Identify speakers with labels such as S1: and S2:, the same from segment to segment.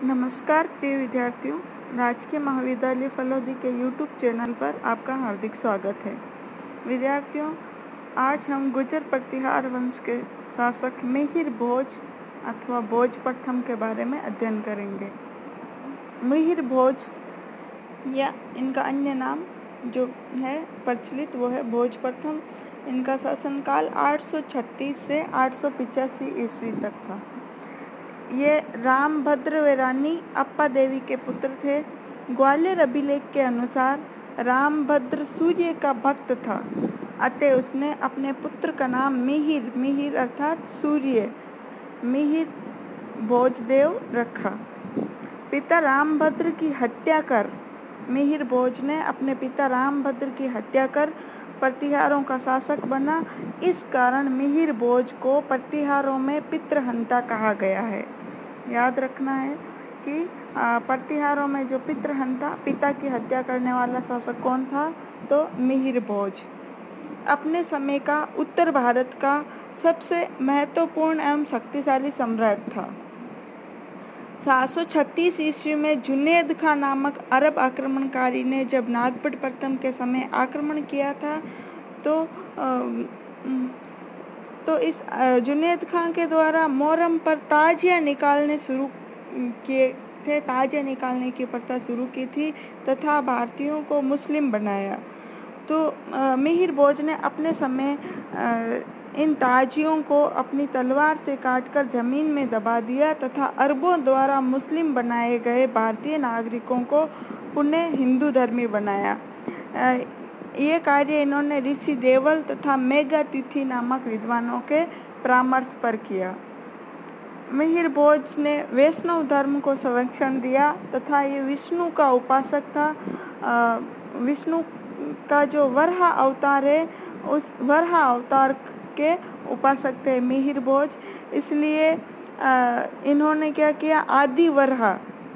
S1: नमस्कार प्रिय विद्यार्थियों, राजकीय महाविद्यालय फलोदी के यूट्यूब चैनल पर आपका हार्दिक स्वागत है। विद्यार्थियों, आज हम गुर्जर प्रतिहार वंश के शासक मिहिर भोज अथवा भोज प्रथम के बारे में अध्ययन करेंगे। मिहिर भोज या इनका अन्य नाम जो है प्रचलित वो है भोज प्रथम। इनका शासनकाल 836 से 885 ईस्वी तक था। ये रामभद्र व रानी अप्पा देवी के पुत्र थे। ग्वालियर अभिलेख के अनुसार रामभद्र सूर्य का भक्त था, अतः उसने अपने पुत्र का नाम मिहिर अर्थात सूर्य मिहिर भोजदेव रखा। पिता रामभद्र की हत्या कर मिहिर भोज ने अपने पिता रामभद्र की हत्या कर प्रतिहारों का शासक बना। इस कारण मिहिर भोज को प्रतिहारों में पितृहंता कहा गया है। याद रखना है कि प्रतिहारों में जो पितृहंता पिता की हत्या करने वाला शासक कौन था, तो मिहिर भोज अपने समय का उत्तर भारत का सबसे महत्वपूर्ण एवं शक्तिशाली सम्राट था। 736 ईस्वी में जुनैद खां नामक अरब आक्रमणकारी ने जब नागपुर प्रथम के समय आक्रमण किया था, तो इस जुनैद खां के द्वारा मोहर्रम पर ताजिया निकालने की प्रथा शुरू की थी तथा भारतीयों को मुस्लिम बनाया। तो मिहिर भोज ने अपने समय इन ताजियों को अपनी तलवार से काटकर जमीन में दबा दिया तथा अरबों द्वारा मुस्लिम बनाए गए भारतीय नागरिकों को पुनः हिंदू धर्मी बनाया। ये कार्य इन्होंने ऋषि देवल तथा मेघातिथि नामक विद्वानों के परामर्श पर किया। मिहिर भोज ने वैष्णव धर्म को संरक्षण दिया तथा ये विष्णु का उपासक था। विष्णु का जो वराह अवतार है, उस वराह अवतार के उपासक थे मिहिर भोज। इसलिए इन्होंने क्या किया, आदि वराह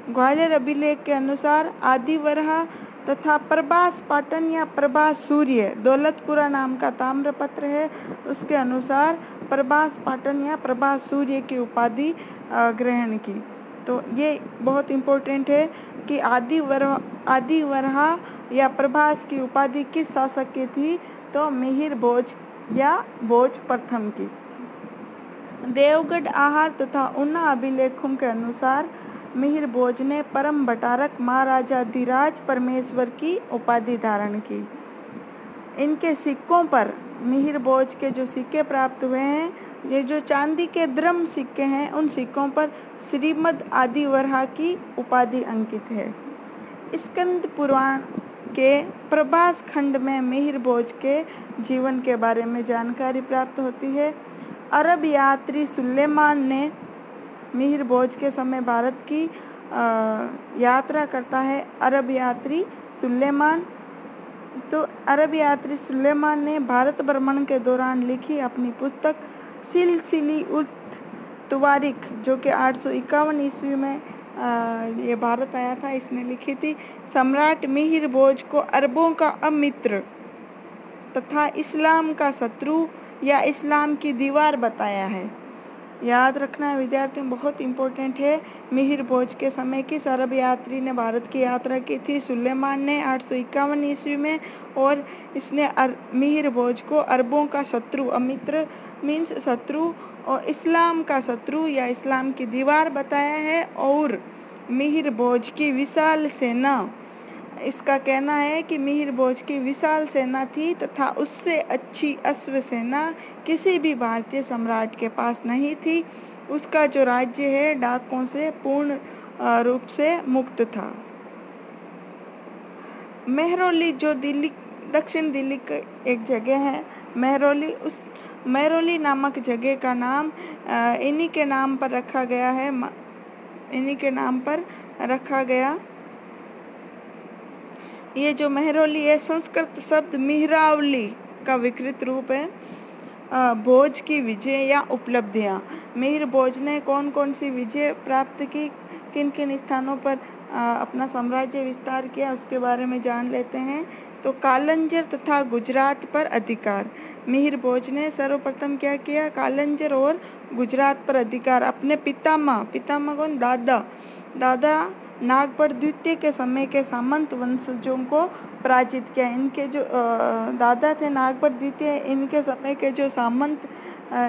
S1: ग्वालियर अभिलेख के अनुसार आदि वराह तथा प्रभास पाटन या प्रभास सूर्य दौलतपुरा नाम का ताम्रपत्र है, उसके अनुसार प्रभास पाटन या प्रभास सूर्य की उपाधि ग्रहण की। तो ये बहुत इम्पोर्टेंट है कि आदि वराह या प्रभास की उपाधि किस शासक की थी, तो मिहिर भोज या भोज प्रथम की। देवगढ़ आहार तथा ऊना अभिलेखों के अनुसार मिहिर भोज ने परम भटारक महाराजाधिराज परमेश्वर की उपाधि धारण की। इनके सिक्कों पर मिहिर भोज के जो सिक्के प्राप्त हुए हैं, ये जो चांदी के द्रम सिक्के हैं, उन सिक्कों पर श्रीमद आदि वराह की उपाधि अंकित है। स्कंद पुराण के प्रभास खंड में मिहिर भोज के जीवन के बारे में जानकारी प्राप्त होती है। अरब यात्री सुलेमान ने मिहिर भोज के समय भारत की यात्रा करता है। अरब यात्री सुलेमान ने भारत भ्रमण के दौरान लिखी अपनी पुस्तक सिलसिली उत तुवारिख, जो कि 851 ईस्वी में ये भारत आया था, इसने लिखी थी। सम्राट मिहिर भोज को अरबों का अमित्र तथा इस्लाम का शत्रु या इस्लाम की दीवार बताया है। याद रखना है विद्यार्थियों, बहुत इम्पोर्टेंट है। मिहिर भोज के समय किस अरब यात्री ने भारत की यात्रा की थी? सुलेमान ने 851 ईस्वी में, और इसने मिहिर भोज को अरबों का शत्रु, अमित्र मीन्स शत्रु, और इस्लाम का शत्रु या इस्लाम की दीवार बताया है। और मिहिर भोज की विशाल सेना, इसका कहना है कि मिहिर भोज की विशाल सेना थी तथा उससे अच्छी अश्व सेना किसी भी भारतीय सम्राट के पास नहीं थी। उसका जो राज्य है डाकों से पूर्ण रूप से मुक्त था। मेहरौली, जो दक्षिण दिल्ली की एक जगह है मेहरौली, उस मेहरौली नामक जगह का नाम इन्हीं के नाम पर रखा गया। ये जो मेहरौली है, संस्कृत शब्द मिहरावली का विकृत रूप है। भोज की विजय या उपलब्धियां। मिहिर भोज ने कौन कौन सी विजय प्राप्त की, किन किन स्थानों पर अपना साम्राज्य विस्तार किया, उसके बारे में जान लेते हैं। तो कालंजर तथा गुजरात पर अधिकार। मिहिर भोज ने सर्वप्रथम क्या किया, कालंजर और गुजरात पर अधिकार अपने पितामह कौन, दादा दादा नागपट द्वितीय के समय के सामंत वंशजों को पराजित किया। इनके जो दादा थे नागपट द्वितीय, इनके समय के जो सामंत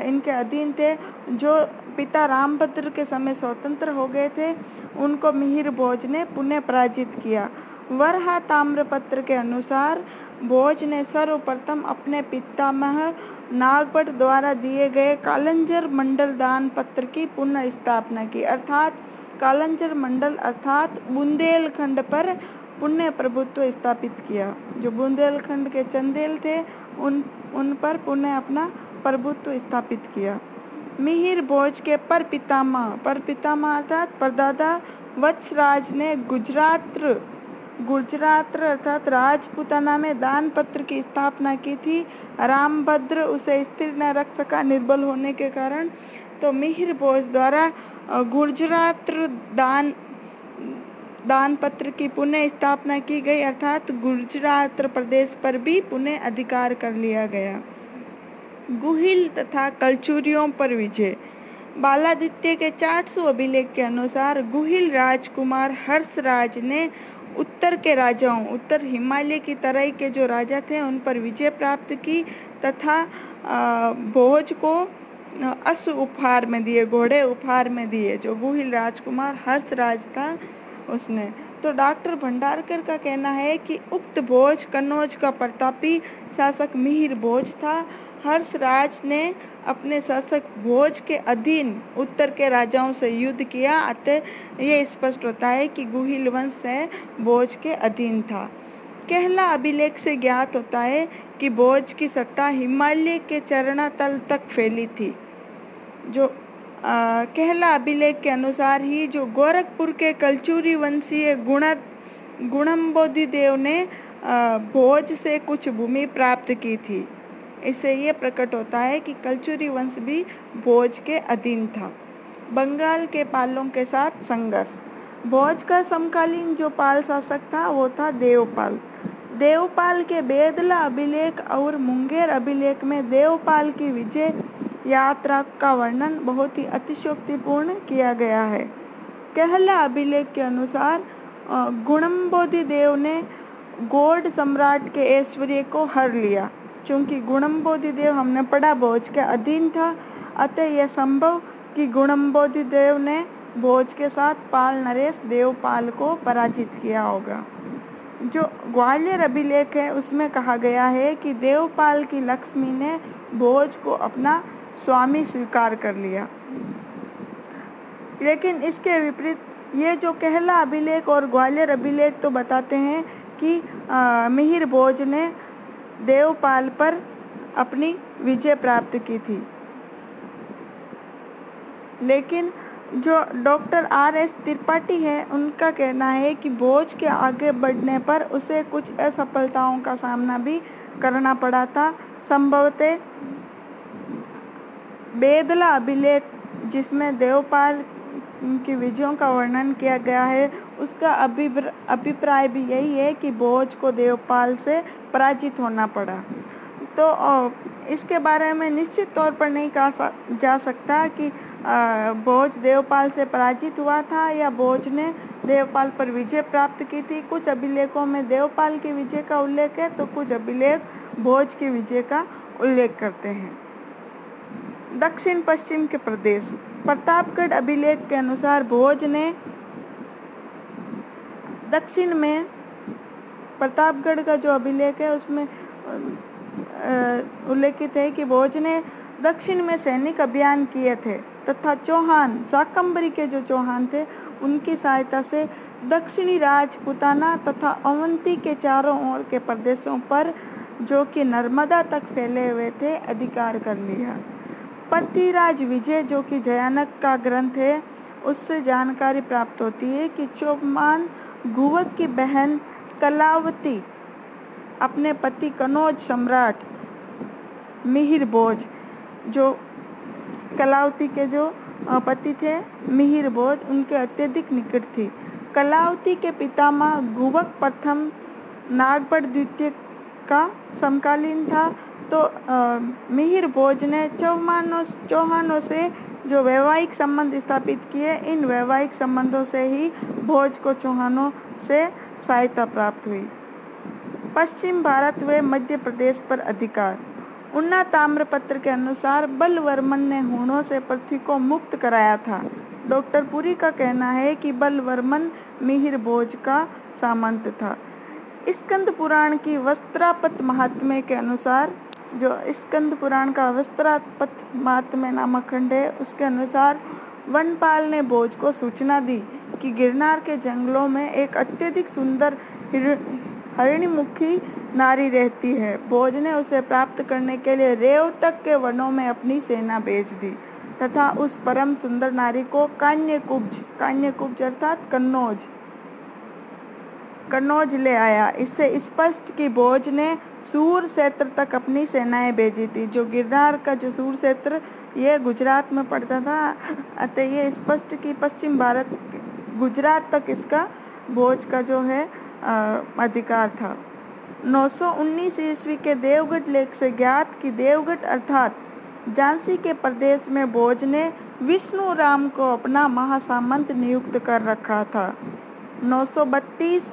S1: इनके अधीन थे, जो पिता रामभद्र के समय स्वतंत्र हो गए थे, उनको मिहिर भोज ने पुनः पराजित किया। वरहा ताम्रपत्र के अनुसार भोज ने सर्वप्रथम अपने पितामह नागपट द्वारा दिए गए कालंजर मंडल दान पत्र की पुनः स्थापना की, अर्थात कालंजर मंडल अर्थात बुंदेलखंड पर पुनः प्रभुत्व स्थापित किया। जो बुंदेलखंड के चंदेल थे उन पर पुनः अपना प्रभुत्व स्थापित किया। मिहिर भोज के परपितामह अर्थात परदादा वत्सराज ने गुजरात अर्थात राजपूताना में दान पत्र की स्थापना की थी। रामभद्र उसे स्थिर न रख सका निर्बल होने के कारण, तो मिहिर भोज द्वारा गुजरात दान पत्र की पुनः स्थापना की गई, अर्थात गुजरात प्रदेश पर भी पुनः अधिकार कर लिया गया। गुहिल तथा कलचुरियों पर विजय। बालादित्य के 400 अभिलेख के अनुसार गुहिल राजकुमार हर्षराज ने उत्तर हिमालय की तराई के जो राजा थे उन पर विजय प्राप्त की तथा भोज को अश्व उपहार में दिए, घोड़े उपहार में दिए। जो गुहिल राजकुमार हर्षराज था उसने। तो डॉक्टर भंडारकर का कहना है कि उक्त भोज कन्नौज का प्रतापी शासक मिहिर भोज था। हर्षराज ने अपने शासक भोज के अधीन उत्तर के राजाओं से युद्ध किया, अतः ये स्पष्ट होता है कि गुहिल वंश है भोज के अधीन था। कहला अभिलेख से ज्ञात होता है कि भोज की सत्ता हिमालय के चरणातल तक फैली थी। जो कहला अभिलेख के अनुसार ही जो गोरखपुर के कलचुरी वंशीय गुणम्बोधि देव ने भोज से कुछ भूमि प्राप्त की थी। इससे ये प्रकट होता है कि कलचुरी वंश भी भोज के अधीन था। बंगाल के पालों के साथ संघर्ष। भोज का समकालीन जो पाल शासक था वो था देवपाल। देवपाल के बेदला अभिलेख और मुंगेर अभिलेख में देवपाल की विजय यात्रा का वर्णन बहुत ही अतिशयोक्तिपूर्ण किया गया है। कहला अभिलेख के अनुसार गुणम्बोधि देव ने गौड़ सम्राट के ऐश्वर्य को हर लिया। चूंकि गुणम्बोधि देव हमने पढ़ा भोज के अधीन था, अतः यह संभव कि गुणम्बोधि देव ने भोज के साथ पाल नरेश देवपाल को पराजित किया होगा। जो ग्वालियर अभिलेख है उसमें कहा गया है कि देवपाल की लक्ष्मी ने भोज को अपना स्वामी स्वीकार कर लिया। लेकिन इसके विपरीत ये जो कहला अभिलेख और ग्वालियर अभिलेख तो बताते हैं कि मिहिर भोज ने देवपाल पर अपनी विजय प्राप्त की थी। लेकिन जो डॉक्टर R.S. त्रिपाठी है उनका कहना है कि भोज के आगे बढ़ने पर उसे कुछ असफलताओं का सामना भी करना पड़ा था। संभवतः बेदला अभिलेख जिसमें देवपाल की विजयों का वर्णन किया गया है उसका अभिप्राय भी यही है कि भोज को देवपाल से पराजित होना पड़ा। तो इसके बारे में निश्चित तौर पर नहीं कहा जा सकता कि भोज देवपाल से पराजित हुआ था या भोज ने देवपाल पर विजय प्राप्त की थी। कुछ अभिलेखों में देवपाल की विजय का उल्लेख है तो कुछ अभिलेख भोज की विजय का उल्लेख करते हैं। दक्षिण पश्चिम के प्रदेश। प्रतापगढ़ अभिलेख के अनुसार भोज ने दक्षिण में, प्रतापगढ़ का जो अभिलेख है उसमें उल्लेखित है कि भोज ने दक्षिण में सैनिक अभियान किए थे तथा चौहान शाकंभरी के जो चौहान थे उनकी सहायता से दक्षिणी राजपूताना तथा अवंती के चारों ओर के प्रदेशों पर जो कि नर्मदा तक फैले हुए थे अधिकार कर लिया। पृथ्वीराज विजय जो कि जयानक का ग्रंथ है उससे जानकारी प्राप्त होती है कि चौमान गुवक की बहन कलावती अपने पति कन्नौज सम्राट मिहिर भोज, जो कलावती के जो पति थे मिहिर भोज, उनके अत्यधिक निकट थी। कलावती के पितामह गुवक प्रथम नागपट द्वितीय का समकालीन था। तो मिहिर भोज ने चौहानों से जो वैवाहिक संबंध स्थापित किए, इन वैवाहिक संबंधों से ही भोज को चौहानों से सहायता प्राप्त हुई। पश्चिम भारत व मध्य प्रदेश पर अधिकार। उन्ना ताम्रपत्र के अनुसार बलवर्मन ने हूणों से पृथ्वी को मुक्त कराया था। डॉक्टर पुरी का कहना है कि बलवर्मन मिहिर भोज का सामंत था। स्कंद पुराण की वस्त्रापत महात्म्य के अनुसार, जो स्कंद पुराण का वस्त्रापत महात्म्य नामक खंड है, उसके अनुसार वनपाल ने भोज को सूचना दी कि गिरनार के जंगलों में एक अत्यधिक सुंदर हरिणीमुखी नारी रहती है। भोज ने उसे प्राप्त करने के लिए रेवतक के वनों में अपनी सेना भेज दी तथा उस परम सुंदर नारी को कान्यकुब्ज अर्थात कन्नौज ले आया। इससे स्पष्ट कि भोज ने सूर क्षेत्र तक अपनी सेनाएं भेजी थी। जो गिरनार का जो सूर क्षेत्र ये गुजरात में पड़ता था, अतः ये स्पष्ट कि पश्चिम भारत गुजरात तक इसका भोज का जो है अधिकार था। 919 ईस्वी के देवगढ़ लेख से ज्ञात कि देवगढ़ अर्थात झांसी के प्रदेश में भोज ने विष्णु राम को अपना महासामंत नियुक्त कर रखा था। 932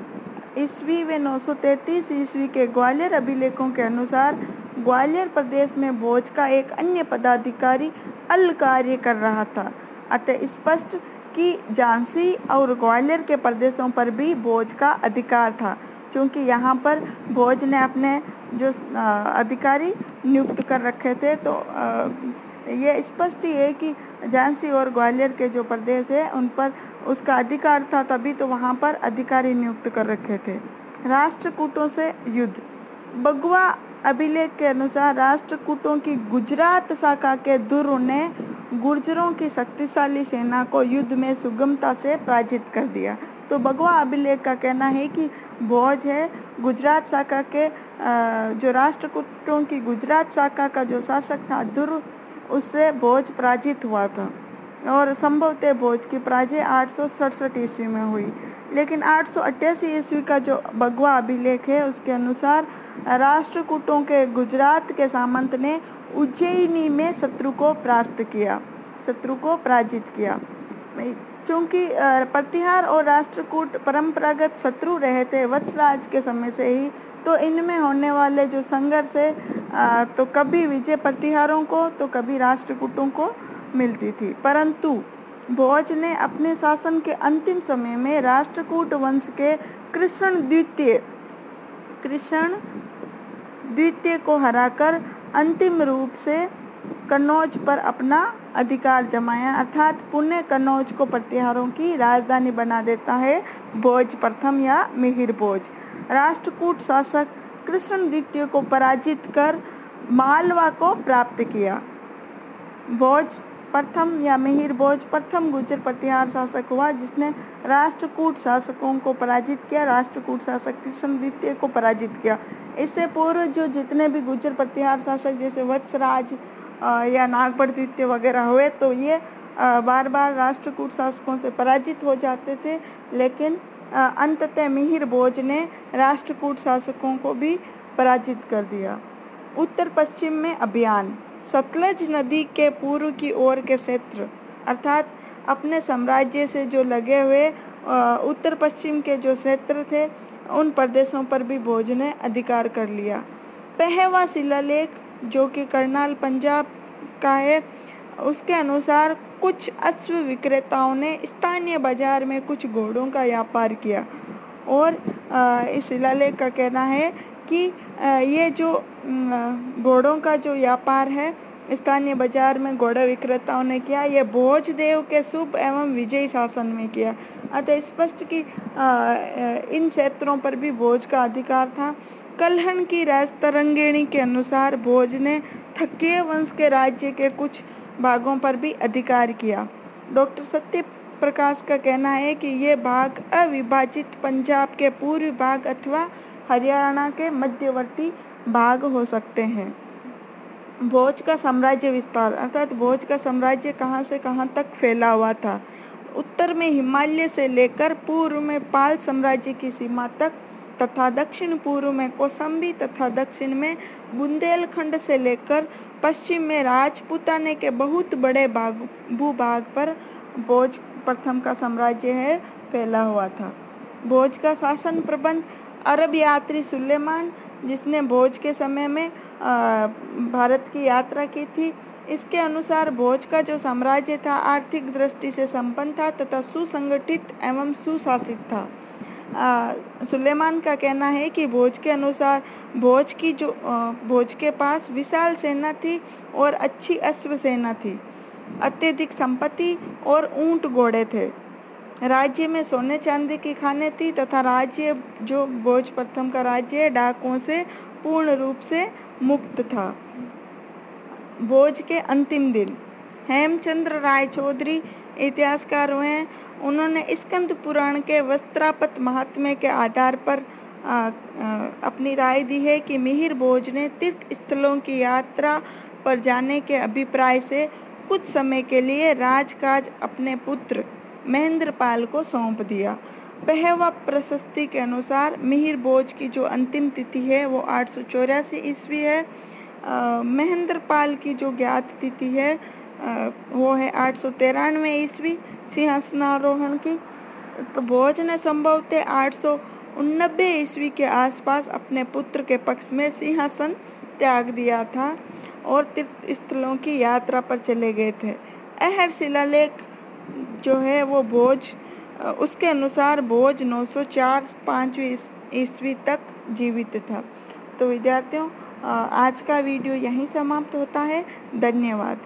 S1: ईस्वी व 933 ईस्वी के ग्वालियर अभिलेखों के अनुसार ग्वालियर प्रदेश में भोज का एक अन्य पदाधिकारी अल कार्य कर रहा था। अतः स्पष्ट कि झांसी और ग्वालियर के प्रदेशों पर भी भोज का अधिकार था, क्योंकि यहाँ पर भोज ने अपने जो अधिकारी नियुक्त कर रखे थे। तो ये स्पष्ट ही है कि झांसी और ग्वालियर के जो प्रदेश है उन पर उसका अधिकार था, तभी तो वहाँ पर अधिकारी नियुक्त कर रखे थे। राष्ट्रकूटों से युद्ध। बगवा अभिलेख के अनुसार राष्ट्रकूटों की गुजरात शाखा के दुर्र ने गुर्जरों की शक्तिशाली सेना को युद्ध में सुगमता से पराजित कर दिया। तो बगवा अभिलेख का कहना है कि भोज है गुजरात शाखा के जो राष्ट्रकूटों की गुजरात शाखा का जो शासक था दुर्र, उससे भोज पराजित हुआ था और संभवतः भोज की पराजय 867 ईस्वी में हुई। लेकिन 888 ईस्वी का जो बगवा अभिलेख है उसके अनुसार राष्ट्रकूटों के गुजरात के सामंत ने उज्जैनी में शत्रु को पराजित किया। चूँकि प्रतिहार और राष्ट्रकूट परंपरागत शत्रु रहे थे वत्सराज के समय से ही, तो इनमें होने वाले जो संघर्ष है तो कभी विजय प्रतिहारों को तो कभी राष्ट्रकूटों को मिलती थी। परंतु भोज ने अपने शासन के अंतिम समय में राष्ट्रकूट वंश के कृष्ण द्वितीय को हराकर अंतिम रूप से कन्नौज पर अपना अधिकार जमाया, अर्थात पुण्य कन्नौज को प्रतिहारों की राजधानी बना देता है भोज प्रथम या मिहिर भोज। राष्ट्रकूट शासक कृष्ण द्वितीय को पराजित कर मालवा को प्राप्त किया। भोज प्रथम या मिहिर भोज प्रथम गुर्जर प्रतिहार शासक हुआ जिसने राष्ट्रकूट शासकों को पराजित किया, राष्ट्रकूट शासक कृष्ण द्वितीय को पराजित किया। इससे पूर्व जो जितने भी गुर्जर प्रतिहार शासक जैसे वत्सराज या नागपट द्वितीय वगैरह हुए, तो ये बार बार राष्ट्रकूट शासकों से पराजित हो जाते थे, लेकिन अंततः मिहिर भोज ने राष्ट्रकूट शासकों को भी पराजित कर दिया। उत्तर पश्चिम में अभियान। सतलज नदी के पूर्व की ओर के क्षेत्र अर्थात अपने साम्राज्य से जो लगे हुए उत्तर पश्चिम के जो क्षेत्र थे उन प्रदेशों पर भी भोज ने अधिकार कर लिया। पहवा शिलालेख जो कि करनाल पंजाब का है, उसके अनुसार कुछ अश्व विक्रेताओं ने स्थानीय बाजार में कुछ घोड़ों का व्यापार किया और इस शिलालेख का कहना है कि ये जो घोड़ों का जो व्यापार है स्थानीय बाजार में घोड़े विक्रेताओं ने किया, ये भोज देव के शुभ एवं विजयी शासन में किया। अतः स्पष्ट कि इन क्षेत्रों पर भी भोज का अधिकार था। कल्हण की राजतरंगिणी के अनुसार भोज ने थक्कीय वंश के राज्य के कुछ भागों पर भी अधिकार किया। डॉक्टर सत्य प्रकाश का कहना है कि ये भाग अविभाजित पंजाब के पूर्वी भाग अथवा हरियाणा के मध्यवर्ती भाग हो सकते हैं। भोज का साम्राज्य विस्तार अर्थात भोज का साम्राज्य कहाँ से कहाँ तक फैला हुआ था। उत्तर में हिमालय से लेकर पूर्व में पाल साम्राज्य की सीमा तक तथा दक्षिण पूर्व में कौशाम्बी तथा दक्षिण में बुंदेलखंड से लेकर पश्चिम में राजपूताने के बहुत बड़े भूभाग पर भोज प्रथम का साम्राज्य है फैला हुआ था। भोज का शासन प्रबंध अरब यात्री सुलेमान, जिसने भोज के समय में भारत की यात्रा की थी, इसके अनुसार भोज का जो साम्राज्य था आर्थिक दृष्टि से संपन्न था तथा सुसंगठित एवं सुशासित था। सुलेमान का कहना है कि भोज के अनुसार भोज के पास विशाल सेना थी और अच्छी अश्व सेना थी, अत्यधिक संपत्ति और ऊंट घोड़े थे। राज्य में सोने चांदी की खानें थी तथा राज्य जो भोज प्रथम का राज्य है डाकुओं से पूर्ण रूप से मुक्त था। भोज के अंतिम दिन हेमचंद्र राय चौधरी इतिहासकार हैं, उन्होंने स्कंद पुराण के वस्त्रापत महात्म्य के आधार पर अपनी राय दी है कि मिहिर भोज ने तीर्थ स्थलों की यात्रा पर जाने के अभिप्राय से कुछ समय के लिए राजकाज अपने पुत्र महेंद्रपाल को सौंप दिया। पहवा प्रशस्ति के अनुसार मिहिर भोज की जो अंतिम तिथि है वो 884 ईस्वी है। महेंद्रपाल की जो ज्ञात तिथि है वो है 893 ईस्वी सिंहासनारोहण की। तो भोज ने संभवतः 889 ईस्वी के आसपास अपने पुत्र के पक्ष में सिंहासन त्याग दिया था और तीर्थ स्थलों की यात्रा पर चले गए थे। अहर शिलालेख जो है वो भोज उसके अनुसार भोज 904 5वीं ईस्वी तक जीवित था। तो विद्यार्थियों, आज का वीडियो यहीं समाप्त होता है। धन्यवाद।